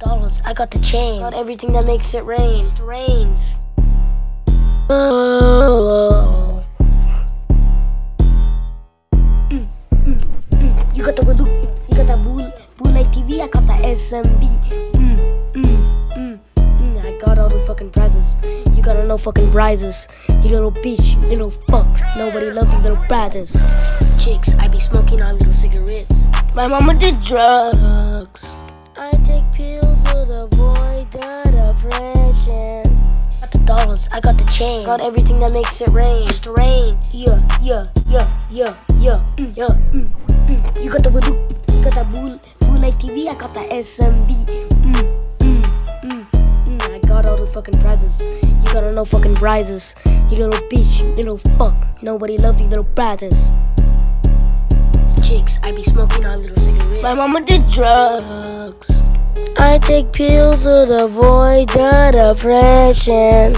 dollars, I got the chain. Got everything that makes it rain. It rains. You got the balloon, you got that bull like TV, I got the SMB. I got all the fucking prizes. You gotta know fucking prizes. You little bitch, you little fuck. Nobody loves you little brothers. Chicks, I be smoking on little cigarettes. My mama did drugs. I take pills to avoid the depression. Got the dollars, I got the chain. Got everything that makes it rain. It's the rain. Yeah. You got the balloon, you got that bull like TV, I got the SMB. I got all the fucking prizes. You gotta know fucking prizes. You little bitch, you little fuck. Nobody loves you little brothers. Chicks, I be smoking on little cigarettes. My mama did drugs. I take pills to avoid the depression.